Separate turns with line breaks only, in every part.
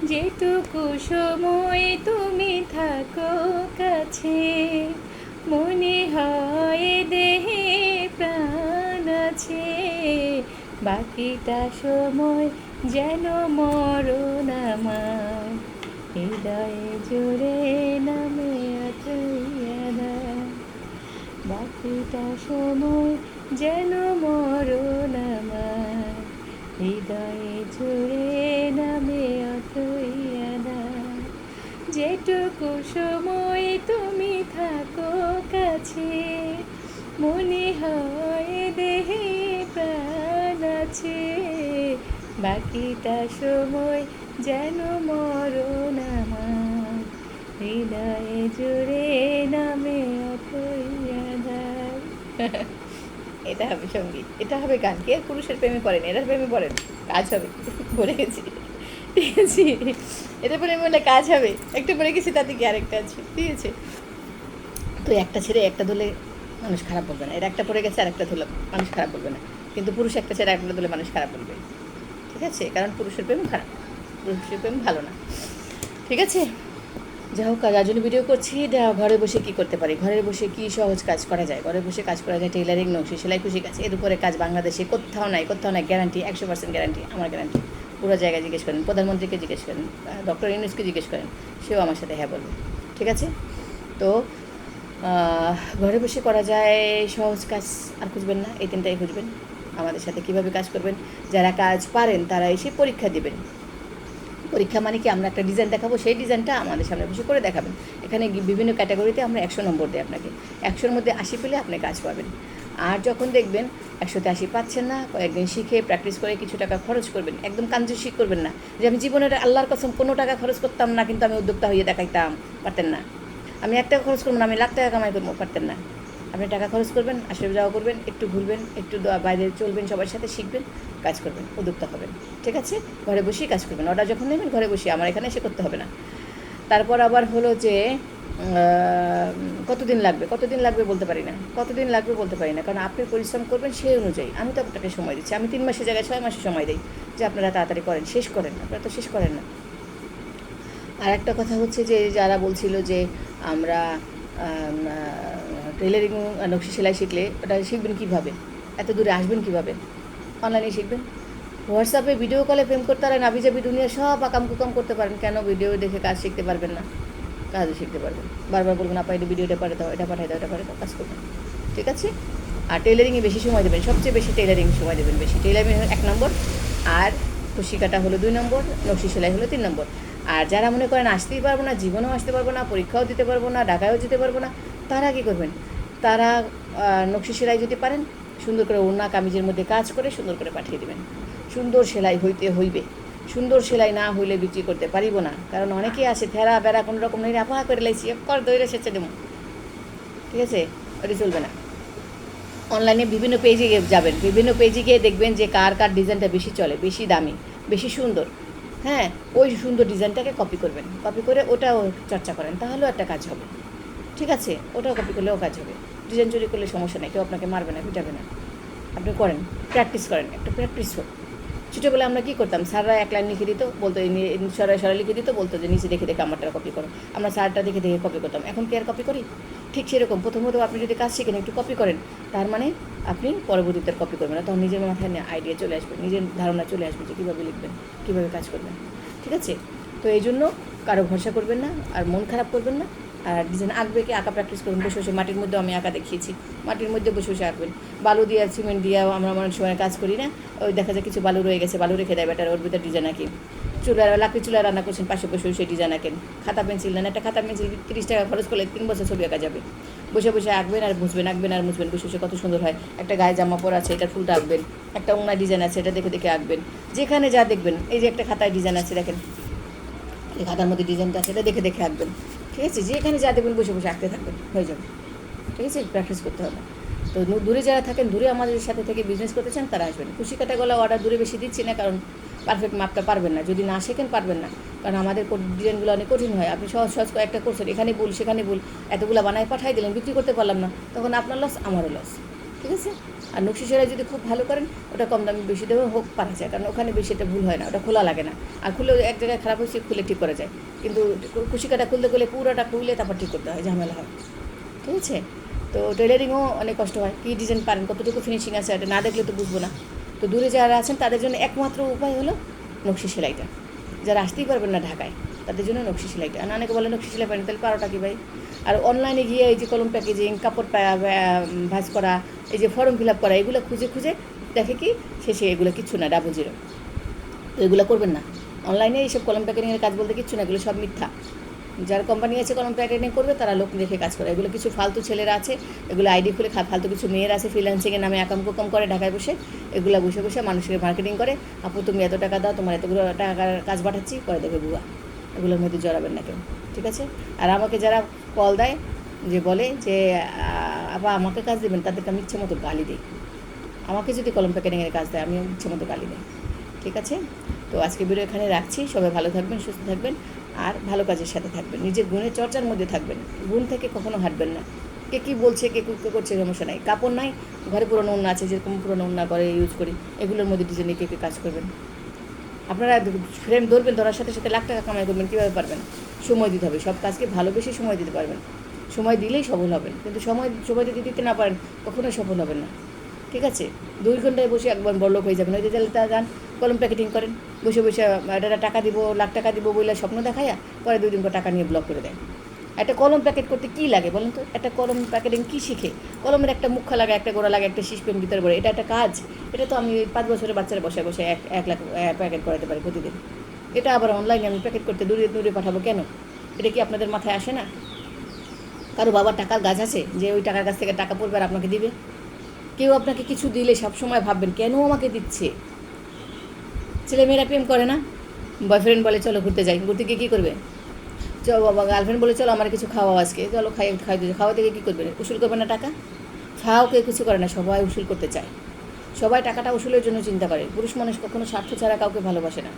যেটুকু সময় তুমি থাকো কাছে, মনে হয় দেহে প্রাণ আছে। বাকিটা সময় যেন মরণ আমার, হৃদয়ে জুড়ে নামে আত্মীয়রা। বাকিটা সময় যেন মরণ আমার, হৃদয়ে জুড়ে নামে অথইয়াদা। যেটুকু সময় তুমি থাকো কাছে, মনে হয় দেহে প্রাণ আছে। বাকিটা সময় যেন মরণ আমার, হৃদয়ে জুড়ে নামে অথইয়াদার। এটা হবে সঙ্গীত, এটা হবে গান। কে আর পুরুষের প্রেমে পড়েন, এটার প্রেমে পড়েন, কাজ হবে। বলে গেছি, ঠিক আছে, এটা প্রেমে বললে কাজ হবে। একটা পড়ে গেছি, তাতে কি আরেকটা আছে, ঠিক আছে। তো একটা ছেড়ে একটা ধুলে মানুষ খারাপ বলবে না, এর একটা পড়ে গেছে আর একটা ধুলে মানুষ খারাপ বলবে না। কিন্তু পুরুষ একটা ছেড়ে একটা ধুলে মানুষ খারাপ বলবে, ঠিক আছে, কারণ পুরুষের প্রেম খারাপ, পুরুষের প্রেম ভালো না, ঠিক আছে। যাই হোক, যার জন্য ভিডিও করছি, ঘরে বসে কি করতে পারি, ঘরে বসে কি সহজ কাজ করা যায়, ঘরে বসে কাজ করা যায় টেইলারিং, নকশি সেলাই, খুশি কাজ। এর উপরে কাজ বাংলাদেশে কোথাও নাই, কোথাও নাই, গ্যারান্টি, 100% গ্যারান্টি, আমার গ্যারান্টি। পুরো জায়গায় জিজ্ঞেস করেন, প্রধানমন্ত্রীকে জিজ্ঞেস করেন, ডক্টর ইউনুসকে জিজ্ঞেস করেন, সেও আমার সাথে হ্যাঁ বলবে, ঠিক আছে। তো ঘরে বসে করা যায় সহজ কাজ, আর খুঁজবেন না, এই তিনটাই খুঁজবেন। আমাদের সাথে কীভাবে কাজ করবেন, যারা কাজ পারেন তারা এসে পরীক্ষা দেবেন। পরীক্ষা মানে কি, আমরা একটা ডিজাইন দেখাবো, সেই ডিজাইনটা আমাদের সামনে বসে করে দেখাবেন। এখানে বিভিন্ন ক্যাটাগরিতে আমরা 100 নম্বর দিই আপনাকে, 100-র মধ্যে 80 পেলে আপনি কাজ পাবেন। আর যখন দেখবেন 100-তে 80 পাচ্ছেন না, কয়েকদিন শিখে প্র্যাকটিস করে কিছু টাকা খরচ করবেন। একদম কাঞ্জুসি করবেন না যে আমি জীবনের আল্লাহর কসম কোনো টাকা খরচ করতাম না, কিন্তু আমি উদ্যোক্তা হয়ে দেখাইতাম, পারতেন না। আমি 1 টাকা খরচ করবো না, আমি লাখ টাকা কামাই করবো, পারতেন না। আপনি টাকা খরচ করবেন, আসলে যাওয়া করবেন, একটু ঘুরবেন, একটু বাইরে চলবেন, সবার সাথে শিখবেন, কাজ করবেন, উদ্যোক্তা হবেন, ঠিক আছে। ঘরে বসেই কাজ করবেন, অর্ডার যখন নেবেন ঘরে বসে, আমার এখানে এসে করতে হবে না। তারপর আবার হলো যে কতদিন লাগবে বলতে পারি না, কতদিন লাগবে বলতে পারি না, কারণ আপনি পরিশ্রম করবেন সেই অনুযায়ী। আমি তো আপনাকে সময় দিচ্ছি, আমি 3 মাসের জায়গায় 6 মাসে সময় দিই, যে আপনারা তাড়াতাড়ি করেন, শেষ করেন। আপনারা তো শেষ করেন না। আর একটা কথা হচ্ছে যে, যারা বলছিল যে আমরা টেলারিং, নকশি সেলাই শিখলে ওটা শিখবেন কীভাবে, এত দূরে আসবেন কীভাবে, অনলাইনে শিখবেন। হোয়াটসঅ্যাপে ভিডিও কলে প্রেম করতে পারেন, আবিজাবি দুনিয়া সব আকাম কুকাম করতে পারেন, কেন ভিডিও দেখে কাজ শিখতে পারবেন না? কাজও শিখতে পারবেন। বারবার বলবেন আপা এটা ভিডিওটা পাঠিয়ে দাও, এটা পাঠিয়ে দাও, এটা পাঠিয়ে দাও, কাজ করবেন, ঠিক আছে। আর টেলারিংয়ে বেশি সময় দেবেন, সবচেয়ে বেশি টেলারিং সময় দেবেন বেশি। টেলারিং 1 নম্বর, আর কুশি কাটা হলো 2 নম্বর, নকশি সেলাই হলো 3 নম্বর। আর যারা মনে করেন আসতেই পারবো না, জীবনেও আসতে পারবো না, পরীক্ষাও দিতে পারবো না, ঢাকায়ও যেতে পারবো না, তারা কী করবেন? তারা নকশি সেলাই যদি পারেন, সুন্দর করে ওড়না কামিজের মধ্যে কাজ করে সুন্দর করে পাঠিয়ে দেবেন। সুন্দর সেলাই হইতে হইবে, সুন্দর সেলাই না হইলে বিক্রি করতে পারিব না। কারণ অনেকেই আসে থেরা বেড়া কোনো রকম নেই, আপা করে লাইছি কর দইরে সেচে দেবো, ঠিক আছে, ওটা চলবে না। অনলাইনে বিভিন্ন পেজে যাবেন, বিভিন্ন পেজে গিয়ে দেখবেন যে কার কার ডিজাইনটা বেশি চলে, বেশি দামি, বেশি সুন্দর। হ্যাঁ, ওই সুন্দর ডিজাইনটাকে কপি করবেন, কপি করে ওটাও চর্চা করেন, তাহলেও একটা কাজ হবে, ঠিক আছে। ওটাও কপি করলেও কাজ হবে। ডিজাইন চুরি করলে সমস্যা নেই, কেউ আপনাকে মারবে না, পিটাবে না। আপনি করেন, প্র্যাকটিস করেন, একটা প্র্যাকটিস হোক। ছোটোবেলা আমরা কী করতাম, স্যাররা 1 লাইন লিখে দিত, বলতো সরাই লিখে দিত, বলতো যে নিচে দেখে দেখে আমারটা কপি করো। আমরা স্যারটা দেখে দেখে কপি করতাম। এখন কি আর কপি করি? ঠিক সেরকম প্রথমত আপনি যদি কাজ শিখেন, একটু কপি করেন, তার মানে আপনি পরবর্তীতে কপি করবেন না, তখন নিজের মাথায় আইডিয়া চলে আসবে, নিজের ধারণা চলে আসবে যে কীভাবে লিখবেন, কীভাবে কাজ করবেন, ঠিক আছে। তো এই জন্য কারো ভরসা করবেন না, আর মন খারাপ করবেন না। আর ডিজাইন আঁকবে কি, আঁকা প্র্যাকটিস করুন, বসে বসে। মাটির মধ্যে আমি আঁকা দেখিয়েছি, মাটির মধ্যে বসে বসে আঁকবেন। বালু দিয়ে সিমেন্ট দিয়ে আমরা অনেক সময় কাজ করি না, ওই দেখা যায় কিছু বালু রয়ে গেছে, বালু রেখে দেয় বেটার, ওর ভিতরে ডিজাইন আঁকি। লাকড়ি চুলায় রান্না করছেন, পাশে বসে বসে ডিজাইন আঁকেন। খাতা পেন্সিল নেন, একটা খাতা পেন্সিল 30 টাকা খরচ করলে 3 বছর ছবি আঁকা যাবে। বসে বসে আঁকবেন আর মুছবেন, আঁকবেন আর মুছবেন, বসে বসে কত সুন্দর হয়। একটা গায়ে জামা পরা আছে, এটা ফুলটা আঁকবেন। একটা ওনার ডিজাইন আছে, এটা দেখে দেখে আঁকবেন। যেখানে যা দেখবেন, এই যে একটা খাতায় ডিজাইন আছে দেখেন, এই খাতার মধ্যে ডিজাইনটা আছে, এটা দেখে দেখে আঁকবেন, ঠিক আছে। যেখানে যা দেখবেন বসে বসে আঁকতে থাকবেন, হয়ে যাবে, ঠিক আছে। প্র্যাকটিস করতে হবে। তো দূরে যারা থাকেন, দূরে আমাদের সাথে থেকে বিজনেস করতে চান, তারা আসবেন। কুশি কাটা গলা অর্ডার দূরে বেশি দিচ্ছি না, কারণ পারফেক্ট মাপটা পারবেন না, যদি না শেখেন পারবেন না। কারণ আমাদের ডিজাইনগুলো অনেক কঠিন হয়। আপনি সহজ সহজ কয়েকটা করছেন, এখানে ভুল সেখানে ভুল, এতগুলো বানায় পাঠাই দিলেন, বিক্রি করতে পারলাম না, তখন আপনার লস, আমারও লস, ঠিক ঠিক আছে। আর নকশি সেলাই যদি খুব ভালো করেন, ওটা কম দামে বেশি দেবে হোক পারা যায়, কারণ ওখানে বেশি এটা ভুল হয় না, ওটা খোলা লাগে না। আর খুলে এক জায়গায় খারাপ হয়েছে খুলে ঠিক করা যায়, কিন্তু কুশি কাটা খুলতে গেলে পুরোটা খুলে তারপর ঠিক করতে হয়, ঝামেলা হয়। ঠিক আছে। তো টেলারিংও অনেক কষ্ট হয়, কী ডিজাইন পারেন, কতটুকু ফিনিশিং আছে, এটা না দেখলে তো বুঝবো না। তো দূরে যারা আছেন তাদের জন্য একমাত্র উপায় হলো নকশি সেলাইটা। যারা আসতেই পারবেন না ঢাকায়, তাদের জন্য নকশি সেলাইটা। আর অনেকে বলে নকশি সেলাই পারেন, তাহলে 12টা কি ভাই। আর অনলাইনে গিয়ে এই যে কলম প্যাকেজিং, কাপড় ভাঁজ করা, এই যে ফর্ম ফিল আপ করা, এগুলো খুঁজে খুঁজে দেখে কি শেষে এগুলো কিচ্ছু না, 00। তো এগুলো করবেন না। অনলাইনে এইসব কলম প্যাকেটিংয়ের কাজ বলতে কিচ্ছু না, এগুলো সব মিথ্যা। যার কোম্পানি আছে কলম প্যাকেটিং করবে, তারা লোক রেখে কাজ করে। এগুলো কিছু ফালতু ছেলেরা আছে, এগুলো আইডি খুলে ফালতু কিছু মেয়েরা আছে ফ্রিল্যান্সিংয়ের নামে আকাম কুকাম করে ঢাকায় বসে, এগুলো বসে বসে মানুষের মার্কেটিং করে। আপু তুমি এত টাকা দাও, তোমার এতগুলো টাকার কাজ পাঠাচ্ছি, করে দেবে বুয়া। এগুলোর মধ্যে জড়াবেন না কেউ, ঠিক আছে। আর আমাকে যারা কল দেয়, যে বলে যে আপা আমাকে কাজ দেবেন, তাদেরকে আমি ইচ্ছে মতো গালি দিই। আমাকে যদি কলম প্যাকেটিংয়ের কাজ দেয়, আমি ইচ্ছে মতো গালি দিই, ঠিক আছে। তো আজকে ভিডিও এখানে রাখছি। সবাই ভালো থাকবেন, সুস্থ থাকবেন, আর ভালো কাজের সাথে থাকবেন, নিজের গুণের চর্চার মধ্যে থাকবেন, গুণ থেকে কখনো হাঁটবেন না। কে কী বলছে, কে করছে, সমস্যা নাই। কাপড় নাই, ঘরে পুরোনো ওড়না আছে, যেরকম পুরোনো ওড়না করে ইউজ করি, এগুলোর মধ্যে ডিজাইনে কে কাজ করবেন। আপনারা ফ্রেম ধরবেন, ধরার সাথে সাথে লাখ টাকা কামাই করবেন, কীভাবে পারবেন? সময় দিতে হবে, সব কাজকে ভালোবেসে সময় দিতে পারবেন। সময় দিলেই সফল হবেন, কিন্তু সময় যদি দিতে না পারেন, কখনোই সফল হবেন না, ঠিক আছে। 2 ঘন্টায় বসে একবার বড়লোক হয়ে যাবেন। ওই যে তা যান কলম প্যাকেটিং করেন, বসে বসে এটা টাকা দিব, লাখ টাকা দিব বলে স্বপ্ন দেখাইয়া পরে 2 দিন পর টাকা নিয়ে ব্লক করে দেয়। একটা কলম প্যাকেট করতে কী লাগে বলুন তো? একটা কলম প্যাকেটিং কী শিখে? কলমের একটা মুখা লাগে, একটা গোড়া লাগে, একটা শীষ পেন ভিতরে পড়ে, এটা একটা কাজ। এটা তো আমি 5 বছরের বাচ্চারা বসে বসে 1 লাখ প্যাকেট করাতে পারি প্রতিদিন। এটা আবার অনলাইনে আমি প্যাকেট করতে দূরে দূরে পাঠাবো কেন? এটা কি আপনাদের মাথায় আসে না? কারো বাবার টাকার গাছ আছে যে ওই টাকার কাছ থেকে টাকা পড়বে আর আপনাকে দিবে? কেউ আপনাকে কিছু দিলে সবসময় ভাববেন কেন আমাকে দিচ্ছে। ছেলেমেয়েরা প্রেম করে না, বয়ফ্রেন্ড বলে চলো ঘুরতে যাই, ঘুরতে গিয়ে কী করবে? চলো বাবা, গার্লফ্রেন্ড বলে চলো আমার কিছু খাওয়াও আজকে, চলো খাওয়াতে খাওয়া থেকে কী করবে? উসুল করবে না টাকা? খাও, কেউ কিছু করে না, সবাই উসুল করতে চায়, সবাই টাকাটা উসুলের জন্য চিন্তা করে। পুরুষ মানুষ কখনো স্বার্থ ছাড়া কাউকে ভালোবাসে না।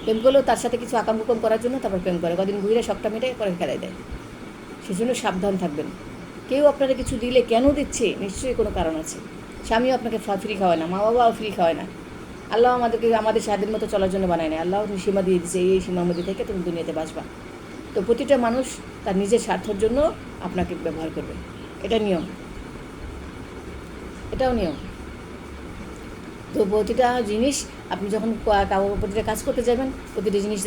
প্রেম করলেও তার সাথে কিছু আকাম কুকাম করার জন্য তারপর প্রেম করে, কদিন ঘুরে সবটা মেটাই পরে খেলাই দেয়। সেজন্য সাবধান থাকবেন। কেউ আপনারা কিছু দিলে কেন দিচ্ছে? নিশ্চয়ই কোনো কারণ আছে। স্বামীও আপনাকে ফ্রি খাওয়ায় না, মা বাবাও ফ্রি খাওয়ায় না। আল্লাহ আমাদেরকে আমাদের স্বাধীন মতো চলার জন্য বানায় না। আল্লাহ সীমা দিয়ে দিচ্ছে, এই সীমার মধ্যে থেকে তুমি দুনিয়াতে বাঁচবা। তো প্রতিটা মানুষ তার নিজের স্বার্থের জন্য আপনাকে ব্যবহার করবে, এটা নিয়ম, এটাও নিয়ম। তো প্রতিটা জিনিস আপনি যখন প্রতিটা কাজ করতে যাবেন, প্রতিটা জিনিস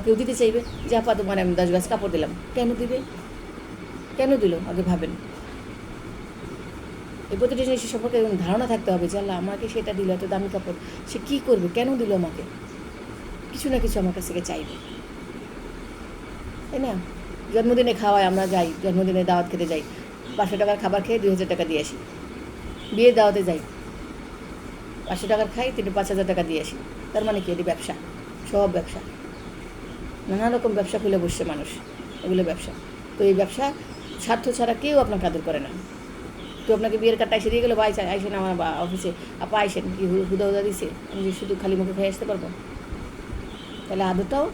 কেউ দিতে চাইবে, যে আপা তোমার আমি 10 গাছ কাপড় দিলাম, কেন দিবে? কেন দিল আগে ভাবেন। এই প্রতিটা জিনিসের সম্পর্কে ধারণা থাকতে হবে যে আল্লাহ আমাকে সেটা দিল, এত দামি কাপড়, সে কী করবে, কেন দিল আমাকে? কিছু না কিছু আমার কাছ থেকে চাইবে, তাই না? জন্মদিনে খাওয়ায়, আমরা যাই জন্মদিনে দাওয়াত খেতে যাই, 500 টাকার খাবার খেয়ে 2000 টাকা দিয়ে আসি। বিয়ের দাওয়াতে যাই, 500 টাকার খাই, 5,000 টাকা দিয়ে আসি। তার মানে কি? এটি ব্যবসা, সব ব্যবসা। নানা রকম ব্যবসা খুলে বসছে মানুষ, এগুলো ব্যবসা। তো এই ব্যবসা স্বার্থ ছাড়া কেউ আপনাকে আদর করে না। কেউ আপনাকে বিয়ের কার্ডটা এসে দিয়ে গেলো, বা আইসেন আমার অফিসে, আপা আইসেন, কি হুদা দিছে, আমি যে শুধু খালি মুখে খেয়ে আসতে পারবো? তাহলে আদরটাও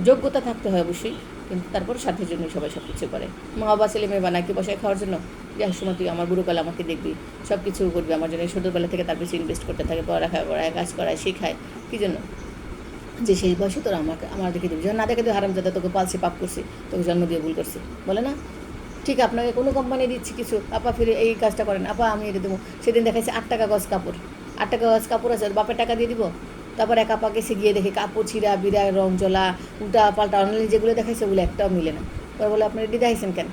যোগ্যতা থাকতে হয় অবশ্যই, কিন্তু তারপর স্বার্থের জন্য সবাই সব কিছু করে। মা বাবা ছেলে মেয়ে বানায় কি বসায় খাওয়ার জন্য? যে সময় তুই আমার বুড়োকালে আমাকে দেখবি, সব কিছু করবি আমার জন্য, ছোটোবেলা থেকে তার পিছনে ইনভেস্ট করতে থাকে, পড়ালেখা করায়, কাজ করায়, শেখায়, কী জন্য? যে সেই বয়সে তোরা আমার দেখে দিবি, যখন না দেখে তুই হারামজাদা, তোকে পালছি, পাপ করছি, তোকে জন্ম দিয়ে ভুল করছি, বলে না? ঠিক আপনাকে কোনো কোম্পানি দিচ্ছি কিছু, আপা ফিরে এই কাজটা করেন, আপা আমি এটা দেবো। সেদিন দেখাইছে 8 টাকা গজ কাপড়, 8 টাকা গজ কাপড় আছে, বাপের টাকা দিয়ে দিব। তারপর এক আপা গেছে, গিয়ে দেখে কাপড় ছিঁড়া বিড়া, রং জ্বলা, উল্টা পাল্টা, অনলাইনে যেগুলো দেখাইছে ওগুলো একটাও মিলে না। পরে বলে আপনি রেডি দেখাইছেন কেন?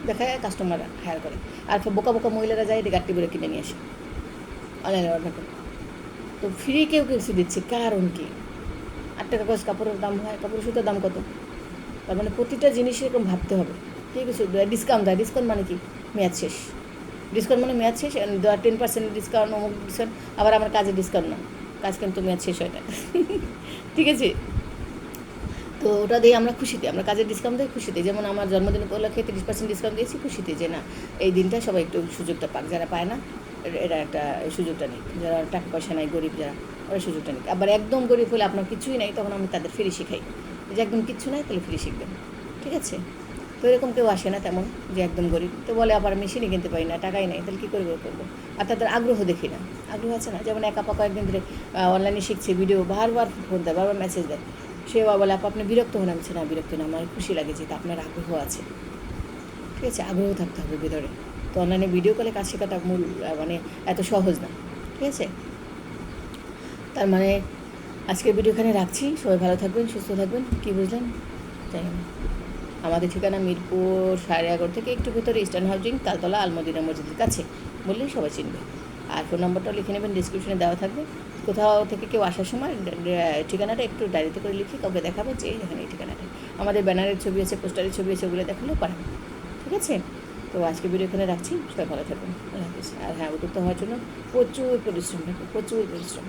দেখায় কাস্টমার হায়ার করে, আর বোকা বোকা মহিলারা যায় গাড়ি বলে কিনে নিয়ে আসে, অনলাইনে অর্ডার করে। তো ফ্রি কেউ কিছু দিচ্ছে, কারণ কি? 8 টাকা গজ কাপড়ের দাম হয়, কাপড়ের সুতোর দাম কত? তার মানে প্রতিটা জিনিস এরকম ভাবতে হবে। ঠিক আছে, ডিসকাউন্ট দেয়, ডিসকাউন্ট মানে কি? মেয়াদ শেষ। ডিসকাউন্ট মানে মেয়াদ শেষ, 10% ডিসকাউন্ট, অমুক ডিসকাউন্ট। আবার আমার কাজের ডিসকাউন্ট না, কাজ কিন্তু মেয়াদ শেষ হয় না। ঠিক আছে, তো ওটা দিয়ে আমরা খুশিতে, আমরা কাজের ডিসকাউন্ট দিয়ে খুশিতে, যেমন আমার জন্মদিন উপলক্ষে 30% ডিসকাউন্ট দিয়েছি খুশিতে, যে না এই দিনটা সবাই একটু সুযোগটা পাক, যারা পায় না এটা একটা সুযোগটা নিক, যারা টাকা পয়সা নাই, গরিব যারা, ওরা সুযোগটা নিক। আবার একদম গরিব হলে আপনার কিছুই নাই, তখন আমি তাদের ফ্রি শেখাই, যে একদম কিচ্ছু নাই তাহলে ফ্রি শিখবেন, ঠিক আছে। তো এরকম কেউ আসে না তেমন যে একদম গরিব, তো বলে আবার মেশিনই কিনতে পারি না, টাকাই নেই, তাহলে কী করবো করবো। আর তাদের আগ্রহ দেখি না, আগ্রহ আছে না, যেমন এক আপা কয়েকদিন ধরে অনলাইনে শিখছে, ভিডিও বারবার ফোন দেয়, বারবার মেসেজ দেয়, সে বলে আপা আপনি বিরক্ত হন, আমি না বিরক্ত না, আমার খুশি লাগে যে আপনার আগ্রহ আছে, ঠিক আছে, আগ্রহ থাকতে হবে ভিতরে। তো অনলাইনে ভিডিও কলে কাজ শেখাটা মূল মানে এত সহজ না, ঠিক আছে। তার মানে আজকের ভিডিও এখানে রাখছি, সবাই ভালো থাকবেন, সুস্থ থাকবেন। কী বুঝলেন জানি না। আমাদের ঠিকানা মিরপুর 11:30 থেকে একটু ভেতরে, ইস্টার্ন হাউজিং, তালতলা আলমদিনা মসজিদের কাছে, বললেই সবাই চিনবে। আর ফোন নম্বরটাও লিখে নেবেন, ডিসক্রিপশনে দেওয়া থাকবে। কোথাও থেকে কেউ আসার সময় ঠিকানাটা একটু ডায়েরিতে করে লিখে কাউকে দেখাবে যে এখানে এই ঠিকানাটা। আমাদের ব্যানারের ছবি আছে, পোস্টারের ছবি আছে, ওগুলো দেখালেও পারেন, ঠিক আছে। তো আজকে ভিডিও এখানে রাখছি, সবাই ভালো থাকবেন, আল্লাহ হাফিজ। আর হ্যাঁ, উদ্যুক্ত হওয়ার জন্য প্রচুর পরিশ্রম, প্রচুর পরিশ্রম।